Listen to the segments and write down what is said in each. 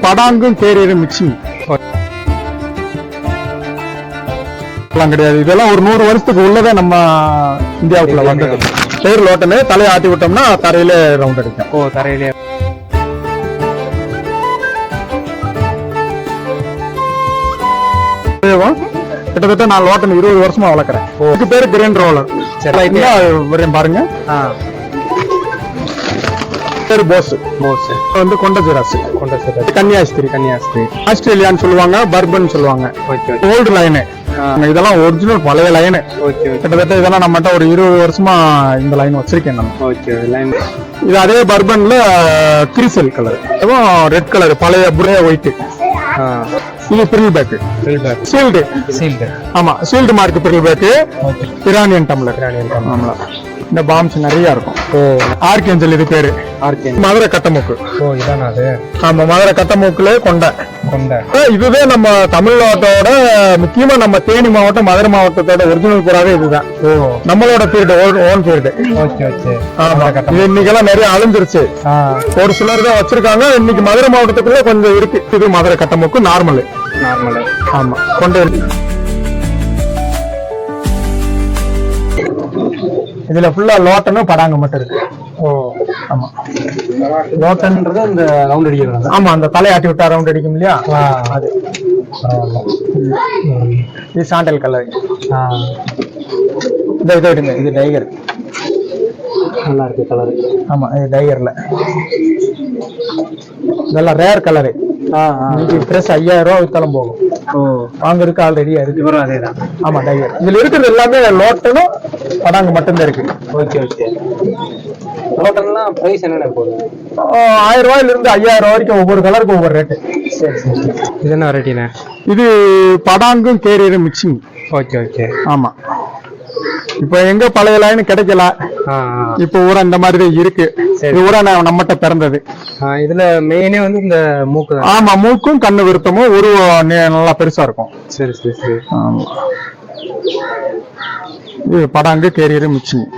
படாங்கும் கேரியரும் mixing கிடையாது. இதெல்லாம் ஒரு 100 வருஷத்துக்கு உள்ளதே நம்ம இந்தியாவுக்குள்ள வந்தது. பேர் லோட்டனு தலையை ஆட்டி விட்டோம்னா தரையில ரவுண்ட் அடிக்கும். ஓ, தரையிலே. கிட்டத்தட்ட நான் லோட்டன் 20 வருஷமா வளர்க்குறேன். இதுக்கு பேரு கிரேன் ரோலர். பாருங்க, பேரு போஸ். வந்து கொண்ட ஜெராஸ், கன்னியாஸ்திரி, ஆஸ்திரேலியான்னு சொல்லுவாங்க, பர்பன் சொல்லுவாங்க. ஓல்டு லைனு இதெல்லாம் ஒரிஜினல் பழைய லைனு. கிட்டத்தட்ட இதெல்லாம் நம்மகிட்ட ஒரு 20 வருஷமா இந்த லைன் வச்சிருக்கேன் நான். இது அதே பர்பன்ல கிரிசல் கலர், ரெட் கலர் பழைய புரே ஒயிட். இது பிரில் பேக், சீல்டு. ஆமா, சீல்டு மார்க் பிரில் பேக். Iranian tumbler. இந்த பாம்ஸ் நிறைய இருக்கும். ஆர்கேஞ்சல் இது பேரு. மதுரை கட்டமூக்கு. ஆமா, மதுரை கட்டமூக்குல கொண்ட. இதுவே நம்ம தமிழ்நாட்டோட முக்கியமா நம்ம தேனி மாவட்டம், மதுரை மாவட்டத்தோட ஒரிஜினல் புறாவே இதுதான். நம்மளோட பீரியட், ஓன் பீரியட். இது இன்னைக்கெல்லாம் நிறைய அழிஞ்சிருச்சு. ஒரு சிலர் தான் வச்சிருக்காங்க. இன்னைக்கு மதுரை மாவட்டத்துக்குள்ள கொஞ்சம் இருக்கு. இது மதுரை கட்டமூக்கு நார்மல். ஆமா, கொண்ட. இதுல ஃபுல்லா லோட்டனும் படாங்க மட்டும் இருக்கு. ஆமா, லோட்டன்ன்றது அந்த ரவுண்ட் அடிக்கிறது. ஆமா, அந்த தலையாட்டி விட்டா ரவுண்ட் அடிக்கும் இல்லையா, அது. இது சாண்டல் கலர். இந்த இதை விடுங்க, இது டைகர். நல்லா இருக்கு கலர். ஆமா, இது டைகர்ல இதெல்லாம் ரேர் கலரு. ட்ரெஸ் 5000 ரூபா வித்தாலும் போகும். வாங்குறதுக்கு ஆல்ரெடி இருக்கு. அதேதான். ஆமா, டைகர். இதுல இருக்கிறது எல்லாமே லோட்டனும் படாங்க மட்டும்தான் இருக்கு. லோட்டன்லாம் பிரைஸ் என்னென்ன போகுது? 1000 ரூபாயில இருந்து 5000 ரூபாய் வரைக்கும் ஒவ்வொரு கலருக்கு ஒவ்வொரு ரேட்டு. இது என்ன வெரைட்டினா? இது படாங்கும் கேரியரும் மிக்சிங். ஆமா, இப்ப எங்க பழைய லைன் கிடைக்கல. இப்ப ஊரா இந்த மாதிரி இருக்கு. இது ஊரா நம்மகிட்ட பிறந்தது. இதுல மெயினே வந்து இந்த மூக்கு. ஆமா, மூக்கும் கண்ணு விருத்தமும் ஒரு நல்லா பெருசா இருக்கும். சரி. ஆமா, இது படாங்கு கேரியரும் மிக்சிங்.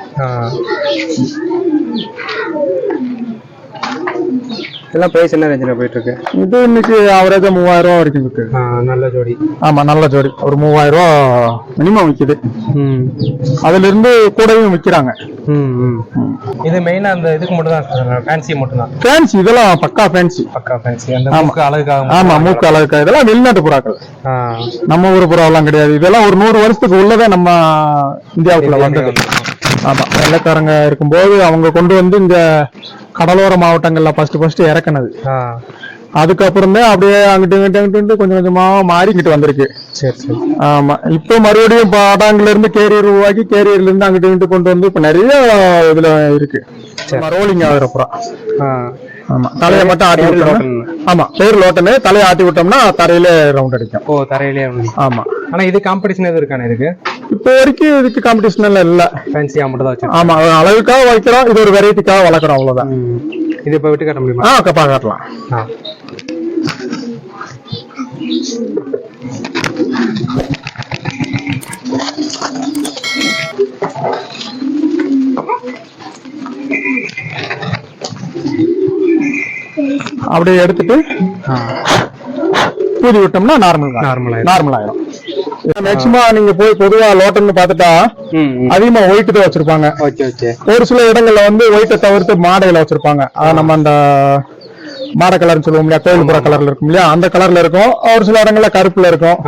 இதெல்லாம் பிரைஸ் என்ன ரேஞ்சில போயிட்டு இருக்கு? இது இன்னைக்கு அவரேஜா 3000 ரூபா வரைக்கும் இருக்கு. நல்ல ஜோடி. ஆமா, நல்ல ஜோடி. ஒரு 3000 ரூபா மினிமம் விக்குது. அதுல இருந்து கூடவும் விக்கிறாங்க. இது மெயினா அந்த இதுக்கு மட்டும் தான், ஃபேன்சி மட்டும் தான். ஃபேன்சி இதெல்லாம் பக்கா ஃபேன்சி. அந்த மூக்கு அழகாக. ஆமா, மூக்கு அழகாக. இதெல்லாம் வெளிநாட்டு புறாக்கள். நம்ம ஊர் புறாவெல்லாம் கிடையாது. இதெல்லாம் ஒரு 100 வருஷத்துக்கு உள்ளதே நம்ம இந்தியாவுக்குள்ள வந்தது. ஆமா, வெள்ளைக்காரங்க இருக்கும்போது அவங்க கொண்டு வந்து இந்த கடலோர மாவட்டங்கள்ல ஃபர்ஸ்ட் இறக்குனது. அதுக்கப்புறம் தான் அப்படியே அங்கிட்டு கொஞ்சம் கொஞ்சமா மாறிக்கிட்டு வந்திருக்கு. ஆமா, இப்ப மறுபடியும் படாங்குல இருந்து கேரியர் உருவாக்கி, கேரியர்ல இருந்து அங்கிட்டு கொண்டு வந்து இப்ப நிறைய இதுல இருக்கு. ரோலிங் ஆகுற அப்புறம். ஆமா, தலையை மட்டும் ஆட்டி விட்டோம். ஆமா, பேர் லோட்டனு தலையை ஆட்டி விட்டோம்னா தரையில ரவுண்ட் அடிக்கும். ஓ, தரையிலே. ஆமா, ஆனா இது காம்படிஷன் எதுவும் இருக்கானே இதுக்கு? இப்போ வரைக்கும் இதுக்கு காம்படிஷன் எல்லாம் இல்ல. ஃபேன்சியா மட்டும் தான் வச்சிருக்கோம். ஆமா, அளவுக்காக வைக்கிறோம். இது ஒரு வெரைட்டிக்காக வளர்க்குறோம், அவ்வளவுதான். இது இப்ப விட்டு காட்ட முடியுமா? காட்டலாம். அப்படியே எடுத்துட்டு ஊதி விட்டோம்னா நார்மல் ஆயிடும். மேக்சிமம் நீங்க போய் பொதுவா லோட்டன்னு பாத்துட்டா அதிகமா ஒயிட் தான் வச்சிருப்பாங்க. ஒரு சில இடங்கள்ல வந்து ஒயிட்டை தவிர்த்து மாடையில வச்சிருப்பாங்க. நம்ம அந்த மாட கலர்னு சொல்லுவோம் இல்லையா, கோயில் புற கலர்ல இருக்கும் இல்லையா, அந்த கலர்ல இருக்கும். ஒரு சில இடங்கள்ல கருப்புல இருக்கும்.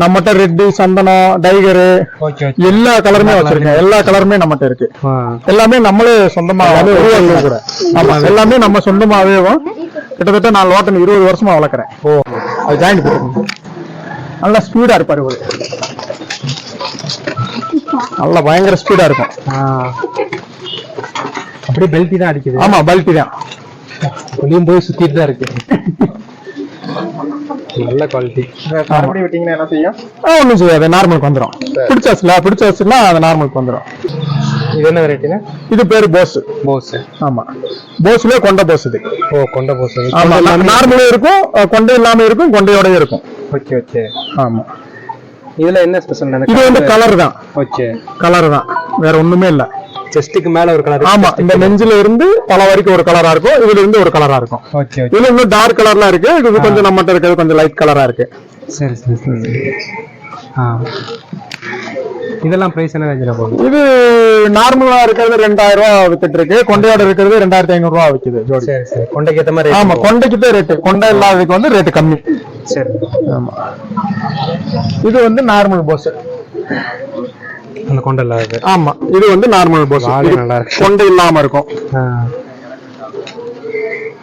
நம்மகிட்ட ரெட்டு, சந்தனம், டைகரு எல்லா கலருமே வச்சிருக்கேன். எல்லா கலருமே நம்மகிட்ட இருக்கு. எல்லாமே நம்மளே சொந்தமாவே கூட. ஆமா, எல்லாமே நம்ம சொந்தமாவே. கிட்டத்தட்ட நான் லோட்டன் 20 வருஷமா வளர்க்குறேன். அது ஜாயிண்ட் போட்டு நல்லா ஸ்பீடா இருப்பாரு. நல்லா பயங்கர ஸ்பீடா இருக்கும். அப்படியே பெல்ட்டி தான் அடிக்குது. ஆமா, பெல்ட்டி தான். வெளியும் போய் சுத்திட்டு தான் இருக்கு. நல்ல குவாலிட்டி. மறுபடியும் விட்டீங்கன்னா என்ன செய்யும்? ஒன்றும் செய்யாது, நார்மலுக்கு வந்துடும். பிடிச்சாச்சுன்னா அது நார்மலுக்கு வந்துடும். இது என்ன வெரைட்டினா? இது பேரு போஸ். ஆமா, போஸ்ல கொண்ட போஸ். இது கொண்ட போஸ். ஆமா, நார்மலும் இருக்கும், கொண்டை இல்லாம இருக்கும், கொண்டையோட இருக்கும். ஆமா, இதுல என்ன ஸ்பெஷல்? இது வந்து கலர் தான். கலர் தான், வேற ஒண்ணுமே இல்ல. செஸ்ட்டுக்கு மேல ஒரு கலர். ஆமா, இந்த நெஞ்சில இருந்து பல வரைக்கும் ஒரு கலரா இருக்கும், இதுல இருந்து ஒரு கலரா இருக்கும். Okay okay. இதுல இன்னும் டார்க் கலர்லாம் இருக்கு, இது கொஞ்சம் நம்மகிட்ட இருக்கிறது கொஞ்சம் லைட் கலரா இருக்கு. சரி சரி சரி. இதெல்லாம் பிரைஸ் என்ன ரேஞ்சில் போகுது? இது நார்மலா இருக்கிறது 2000 ரூபா வித்துட்டு இருக்கு, கொண்டையோட இருக்கிறது 2500 ரூபா விக்குது ஜோடி. சரி சரி. கொண்டைக்கு ஏற்ற மாதிரி. ஆமா, கொண்டைக்கு தான் ரேட்டு, கொண்டை இல்லாததுக்கு வந்து ரேட்டு கம்மி. சரி. ஆமா, இது வந்து நார்மல் போஸ். அந்த கொண்டை இல்லாதது. ஆமா, இது வந்து நார்மல் போஸ், நல்லா இருக்கு, கொண்டை இல்லாம இருக்கும்.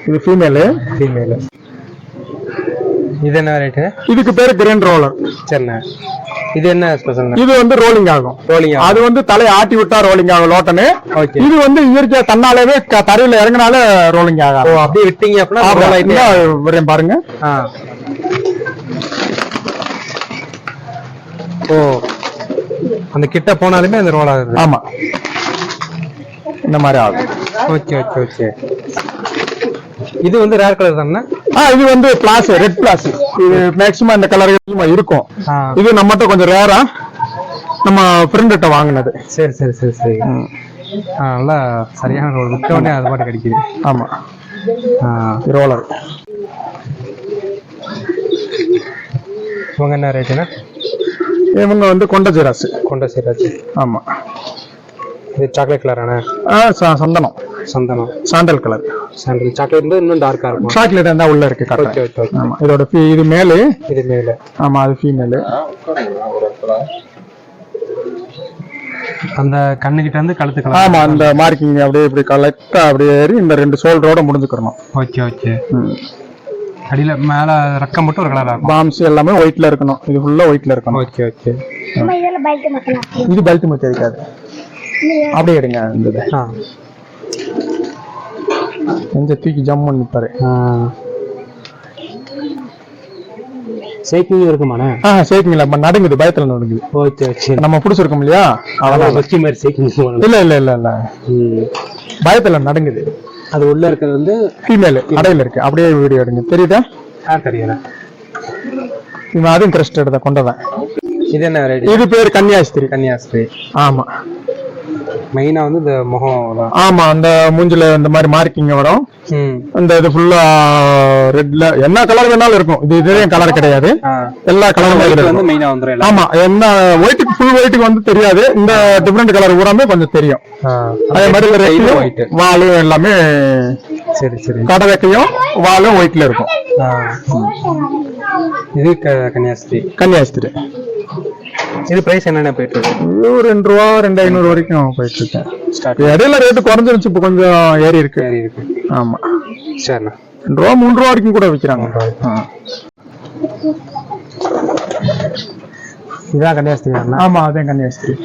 இது ஃபீமேலு. ஃபீமேலு. இது என்ன ரேட்டு? இதுக்கு பேரு கிரேண்ட் ரோலர். சரிண்ணே. இது என்ன ஸ்பெஷல்? இது வந்து ரோலிங் ஆகும். ரோலிங் ஆகும். அது வந்து தலையை ஆட்டி விட்டா ரோலிங் ஆகும் லோட்டனு. ஓகே. இது இது வந்து இயற்கையா தன்னாலேயே தரையில இறங்கினாலே ரோலிங் ஆகும். ஓ, அப்படியே விட்டீங்க அப்படின்னா வரேன் பாருங்க. ஓ, அந்த கிட்ட போனாலுமே அந்த ரோல் ஆகுது. ஆமா, இந்த மாதிரி ஆகும். Okay okay okay. இது வந்து ரேர் கலர் தானே? இது வந்து பிளாஸ், ரெட் பிளாஸ். இது மேக்ஸிமம் இந்த கலர் இருக்கும். இது நம்மகிட்ட கொஞ்சம் ரேரா நம்ம ஃப்ரெண்ட்ட வாங்கினது. சரி சரி சரி சரி. நல்லா சரியான ரோல், விட்ட உடனே அது பாட்டு கிடைக்குது. ஆமா, ரோலர். இவங்க என்ன ரேட்டுன்னா? இவங்க வந்து கொண்ட ஜெராஸ். கொண்ட ஜெராஸ். ஆமா. இது சாக்லேட் கலரானே? சந்தனம். சந்தனம், சாண்டல் கலர். சாண்டல். சாக்லேட் வந்து இன்னும் டார்க்கா இருக்கும். சாக்லேட் இருந்தா உள்ள இருக்கு. Okay okay okay. ஆமா, இதோட இது மேலே. இது மேலே. ஆமா, அது ஃபீமேல். அந்த கண்ணு கிட்ட இருந்து கழுத்து கலர். ஆமா, அந்த மார்க்கிங் அப்படியே இப்படி கலெக்டா அப்படியே ஏறி இந்த 2 ஷோல்டரோட முடிஞ்சுக்கறணும். Okay okay. அடியில மேல ரக்கம் மட்டும் ஒரு கலரா இருக்கும். பாம்ஸ் எல்லாமே ஒயிட்ல இருக்கணும். இது ஃபுல்லா ஒயிட்ல இருக்கணும். Okay okay. இது பெல்ட் மத்த இருக்காது. அப்படியே எடுங்க இந்த இது. கொஞ்சம் தூக்கி ஜம்ப் பண்ணி பாரு. ஷேக்கிங் இருக்குமாண்ணே? ஷேக்கிங் இல்ல, நடுங்குது, பயத்துல நடுங்குது. Okay okay. நம்ம புடிச்சிருக்கோம் இல்லையா, அதெல்லாம் வச்சி மாதிரி ஷேக்கிங் இல்ல இல்ல இல்ல இல்ல, பயத்துல நடுங்குது. அது உள்ள இருக்கிறது வந்து ஃபீமேல், அடையில இருக்கு. அப்படியே வீடியோ எடுங்க. தெரியுதா? தெரியல. இவன் அதுவும் கிரஸ்ட் எடுத்த கொண்டதான். இது என்ன ரேட்? இது பேர் கன்னியாஸ்திரி. கன்னியாஸ்திரி. ஆமா, மெயினா வந்து இந்த முகம். ஆமா, அந்த மூஞ்சில இந்த மாதிரி மார்க்கிங் வரும். இந்த இது ஃபுல்லா ரெட்ல என்ன கலர் வேணாலும் இருக்கும். இது இதே கலர் கிடையாது, எல்லா கலரும் வந்து மெயினா வந்துரும். ஆமா, என்ன ஒயிட்டுக்கு ஃபுல் ஒயிட்டுக்கு வந்து தெரியாது, இந்த டிஃபரெண்ட் கலர் ஊராமே கொஞ்சம் தெரியும். அதே மாதிரி ஒயிட் வாலும் எல்லாமே. சரி சரி. கடவைக்கையும் வாலும் ஒயிட்ல இருக்கும். இது கன்னியாஸ்திரி. கன்னியாஸ்திரி. இது பிரைஸ் என்னென்ன போயிட்டு இருக்கு? இது 2 ரூபா 2500 வரைக்கும் போயிட்டு இருக்கேன். இடையில ரேட்டு குறைஞ்சிருச்சு, இப்போ கொஞ்சம் ஏறி இருக்கு. ஆமா, சரிண்ணா. 2 ரூபா 3 ரூபா வரைக்கும் கூட விற்கிறாங்க. இதான் கன்னியாஸ்திரி. ஆமா, அதான் கன்னியாஸ்திரி.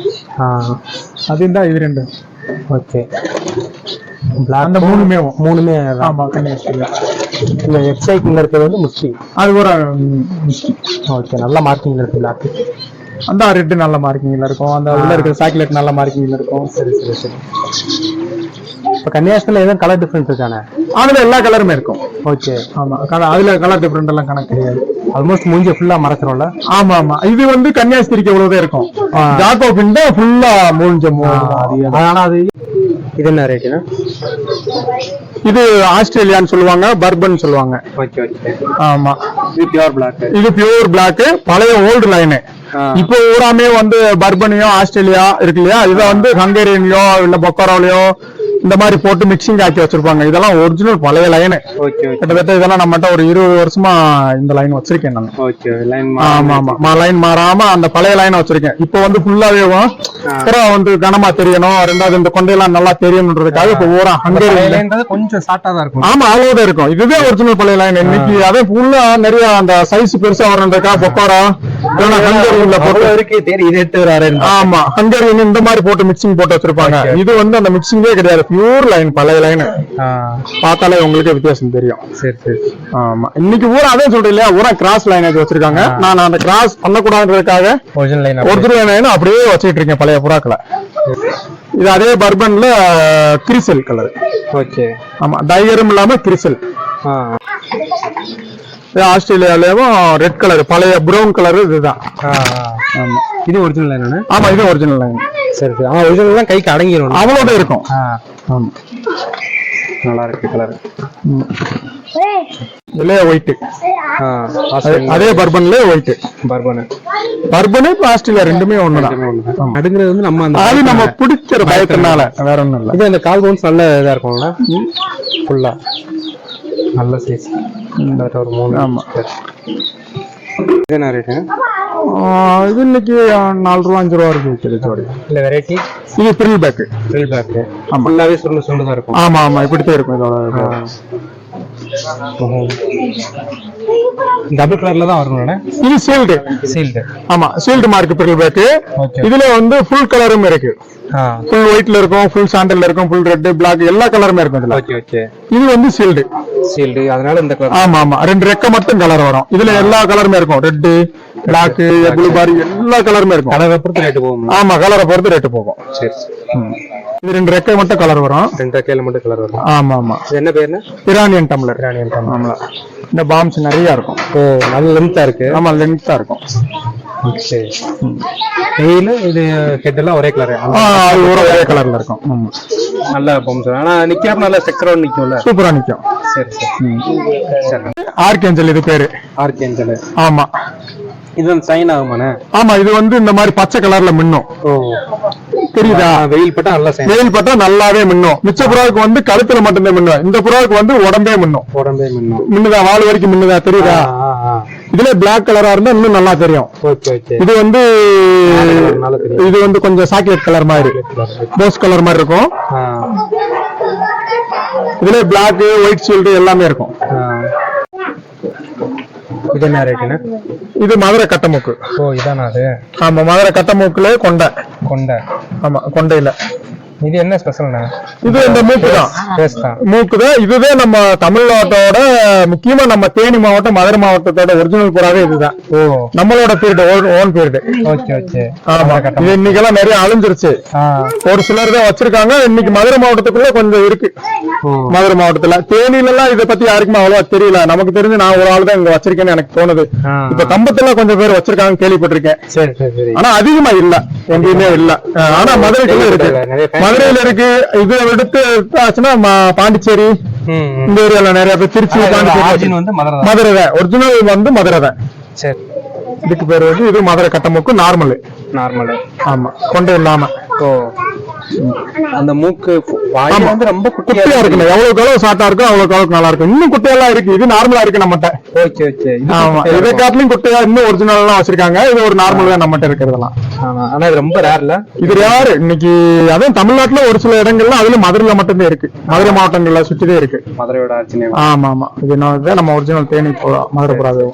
அதுதான் இது 2. ஓகே. அந்த மூணுமே. ஆமா, கன்னியாஸ்திரி. இந்த வெப்சைட்ல இருக்கிறது வந்து முஸ்டி. அது ஒரு முஸ்டி. ஓகே, நல்ல மார்க்கிங்ல இருக்கு. பிளாக் அந்த ரெட் நல்ல மார்க்கிங்ல இருக்கும். அந்த உள்ள இருக்கிற சாக்லேட் நல்ல மார்க்கிங்ல இருக்கும். சரி சரி சரி. இப்போ கன்னியாஸ்திரில எதுவும் கலர் டிஃபரன்ஸ் இருக்கானே? அதுல எல்லா கலருமே இருக்கும். ஓகே. ஆமா, அதுல கலர் டிஃபரெண்ட் எல்லாம் கணக்கு கிடையாது. ஆல்மோஸ்ட் மூஞ்சி ஃபுல்லா மறைச்சிரும்ல. ஆமா ஆமா, இது வந்து கன்னியாஸ்திரிக்கு எவ்வளவுதான் இருக்கும். ஜாக்கோபின் தான் ஃபுல்லா மூஞ்ச. ஆனா அது இது என்ன ரேட்டுனா? இது ஆஸ்திரேலியான்னு சொல்லுவாங்க, பர்பன் சொல்லுவாங்க. Okay okay. ஆமா, இது பியூர் பிளாக். இது பியூர் பிளாக், பழைய ஓல்டு லைனு. இப்போ ஊராமே வந்து பர்பனியோ ஆஸ்திரேலியா இருக்கு இல்லையா, இதை வந்து ஹங்கேரியன்லயோ இல்ல பொக்காரோலயோ இந்த மாதிரி போட்டு மிக்சிங் ஆக்கி வச்சிருப்பாங்க. இதெல்லாம் ஒரிஜினல் பழைய லைனு. கிட்டத்தட்ட இதெல்லாம் நம்மகிட்ட ஒரு 20 வருஷமா இந்த லைன் வச்சிருக்கேன் நான். ஆமா ஆமா, லைன் மாறாம அந்த பழைய லைன் வச்சிருக்கேன். இப்போ வந்து ஃபுல்லாவே வந்து கனமா தெரியணும், ரெண்டாவது இந்த கொண்டையெல்லாம் நல்லா தெரியணுன்றதுக்காக இப்போ ஊரா ஹங்கேரியன் கொஞ்சம் ஷார்ட்டா தான் இருக்கும். ஆமா, அவ்வளவுதான் இருக்கும். இதுவே ஒரிஜினல் பழைய லைன். இன்னைக்கு அதே ஃபுல்லா நிறைய அந்த சைஸ் பெருசா வரணுன்றதுக்காக பொக்காரோ ஆமா ஹங்கேரியன் இந்த மாதிரி போட்டு மிக்சிங் போட்டு வச்சிருப்பாங்க. இது வந்து அந்த மிக்சிங்கே கிடையாது, பியூர் லைன், பழைய லைன். பார்த்தாலே உங்களுக்கு வித்தியாசம் தெரியும். சரி சரி. ஆமா, இன்னைக்கு ஊரா அதே சொல்றேன் இல்லையா, ஊரா கிராஸ் லைன் வச்சிருக்காங்க. நான் அந்த கிராஸ் பண்ணக்கூடாதுன்றதுக்காக ஒரிஜினல் லைன் அப்படியே வச்சுட்டு இருக்கேன் பழைய புறாக்களை. இது அதே பர்பன்ல கிரிசல் கலர். ஓகே. ஆமா, டைகரும் இல்லாம கிரிசல். ஆஸ்திரேலியாலயும் ரெட் கலர், பழைய ப்ரௌன் கலர் இதுதான். இது ஒரிஜினல் லைன். ஆமா, இது ஒரிஜினல் லைன். சரி சரி. ஆனா ஒரிஜினல் தான் கைக்கு அடங்கிடும். அவ்வளோட இருக்கும். ஆமா, நல்லா இருக்கு கலர். இதுலயே ஒயிட். அதே பர்பன்ல ஒயிட். பர்பனு ஆஸ்திரேலியா ரெண்டுமே ஒண்ணுதான். அடுங்கிறது வந்து நம்ம அந்த அது நம்ம பிடிக்கிற பயத்தினால வேற ஒண்ணும் இல்ல. இது இந்த கால் பவுன்ஸ் நல்ல இதா இருக்கும்ல, ஃபுல்லா நல்ல சைஸ். ஒரு 3. ஆமா. இது என்ன ரேட்டு? இது இன்னைக்கு 4 ரூபா 5 ரூபா இருக்கு விற்கிறது ஜோடி. இல்ல வெரைட்டி இது ப்ரில் பேக். ஆமா, ஃபுல்லாவே சுருண்டு சுருண்டு தான் இருக்கும். ஆமா ஆமா, இப்படித்தான் இருக்கும் இதோட. டபுள் கலர்ல தான் வரும். இது சீல்டு. ஆமா, சீல்டு மார்க் ப்ரில் பேக். இதுல வந்து ஃபுல் கலரும் இருக்கு. ஃபுல் ஒயிட்ல இருக்கும், ஃபுல் சாண்டல்ல இருக்கும், ஃபுல் ரெட், பிளாக் எல்லா கலருமே இருக்கும் இதுல. இது வந்து சீல்டு. அதனால இந்த கலர். ஆமா ஆமா, 2 ரெக்க மட்டும் கலர் வரும். இதுல எல்லா கலருமே இருக்கும். ரெட், பிளாக், ப்ளூ பாரி எல்லா கலருமே இருக்கும். கலரை பொறுத்து ரேட் போகும். ஆமா, கலரை பொறுத்து ரேட் போகும். சரி. இது 2 ரெக்கை மட்டும் கலர் வரும். 2 ரெக்கையில மட்டும் கலர் வரும். ஆமா ஆமா. என்ன பேருன்னா? Iranian tumbler. ஆமா, இந்த பாம்ஸ் நிறைய இருக்கும். நல்ல லென்த்தா இருக்கு. ஆமா, லென்த்தா இருக்கும். சரி. இது ஹெட் எல்லாம் ஒரே கலர். அது ஒரே கலர்ல இருக்கும். ஆமா, நல்ல பாம்ஸ். ஆனா நிக்கிறப்ப நல்ல ஸ்ட்ரக்சரா நிக்கும்ல. சூப்பரா நிக்கும். சரி. ஆர்கேஞ்சல் இது பேரு. ஆர்கேஞ்சல். ஆமா, இது வந்து சைன் ஆகுமானே? ஆமா, இது வந்து இந்த மாதிரி பச்சை கலர்ல மின்னும். தெரியுதா? வெயில் பட்டா நல்லா சைன். வெயில் பட்டா நல்லாவே மின்னும். மிச்ச புறாவுக்கு வந்து கழுத்துல மட்டும்தான் மின்னும். இந்த புறாவுக்கு வந்து உடம்பே மின்னும். மின்னுதா, வால் வரைக்கும் மின்னுதா, தெரியுதா? இதுல பிளாக் கலரா இருந்தா இன்னும் நல்லா தெரியும். இது வந்து கொஞ்சம் சாக்லேட் கலர் மாதிரி, ரோஸ் கலர் மாதிரி இருக்கும். இதுல பிளாக், ஒயிட் ஷீல்டு எல்லாமே இருக்கும். இது என்ன ரேட்டுன்னு? இது மதுரை கட்டமூக்கு. இதானா அது? ஆமா, மதுரை கட்டமூக்குல கொண்டை. ஆமா, கொண்டையில. இது என்ன ஸ்பெஷல்னா? இது இந்த மூக்கு தான். மூக்கு தான். இதுவே நம்ம தமிழ்நாட்டோட, முக்கியமா நம்ம தேனி மாவட்டம், மதுரை மாவட்டத்தோட ஒரிஜினல் புறாவே இதுதான். நம்மளோட பீரியட், ஓன் பீரியட். ஆமா, இது இன்னைக்கெல்லாம் நிறைய அழிஞ்சிருச்சு. ஒரு சிலர் தான் வச்சிருக்காங்க. இன்னைக்கு மதுரை மாவட்டத்துக்குள்ள கொஞ்சம் இருக்கு. மதுரை மாவட்டத்துல, தேனியில எல்லாம் இதை பத்தி யாருக்குமே அவ்வளவா தெரியல. நமக்கு தெரிஞ்சு நான் ஒரு ஆள் தான் இங்க வச்சிருக்கேன்னு எனக்கு தோணுது. இப்ப கம்பத்துல கொஞ்சம் பேர் வச்சிருக்காங்க, கேள்விப்பட்டிருக்கேன். ஆனா அதிகமா இல்ல, எங்கேயுமே இல்ல. ஆனா மதுரைக்குள்ள இருக்கு. மதுரையில இருக்கு. இதை எடுத்து ஆச்சுன்னா பாண்டிச்சேரி இந்த ஏரியால நிறைய பேர், திருச்சி, பாண்டிச்சேரி, மதுரை தான். ஒரிஜினல் வந்து மதுரை தான். இதுக்கு பேர் வந்து இது மதுரை கட்டமூக்கு நார்மல். ஆமா, கொண்டை இல்லாம. அந்த மூக்கு வாய் வந்து ரொம்ப குட்டியா இருக்குல்ல, எவ்வளவுக்கு எவ்வளவு ஷார்ட்டா இருக்கும் அவ்வளவுக்கு அளவுக்கு நல்லா இருக்கும். இன்னும் குட்டையெல்லாம் இருக்கு. இது நார்மலா இருக்கு நம்மகிட்ட. ஆமா, இதை காட்டிலும் குட்டையா இன்னும் ஒரிஜினல் எல்லாம் வச்சிருக்காங்க. இது ஒரு நார்மல் தான் நம்மகிட்ட இருக்கிறதெல்லாம். ஆனா இது ரொம்ப ரேர்ல. இது ரேர் இன்னைக்கு. அதுவும் தமிழ்நாட்டுல ஒரு சில இடங்கள்ல, அதுல மதுரையில மட்டும்தான் இருக்கு. மதுரை மாவட்டங்கள்ல சுற்றிதான் இருக்கு. மதுரையோட ஆட்சி. ஆமா ஆமா, இது நம்ம ஒரிஜினல் தேனி மதுரை புறாவே.